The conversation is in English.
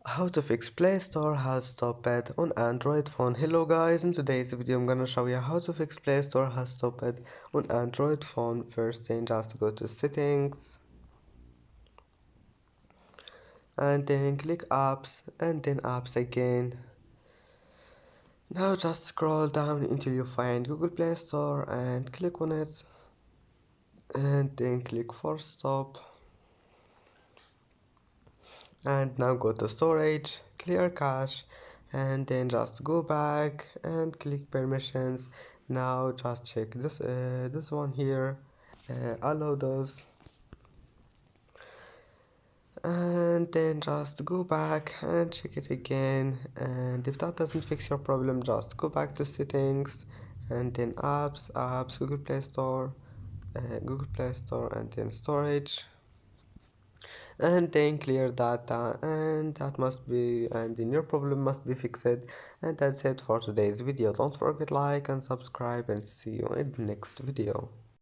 How to fix Play Store has stopped on Android phone. Hello guys, in today's video I'm gonna show you how to fix Play Store has stopped on Android phone. First thing, just go to settings and then click apps and then apps again. Now just scroll down until you find Google Play Store and click on it and then click force stop. And now go to storage, clear cache, and then just go back and click permissions. Now just check this one here, allow those, and then just go back and check it again. And if that doesn't fix your problem, just go back to settings and then apps, Google Play Store, and then storage, and then clear data, and then your problem must be fixed. And that's it for today's video. Don't forget like and subscribe, and see you in the next video.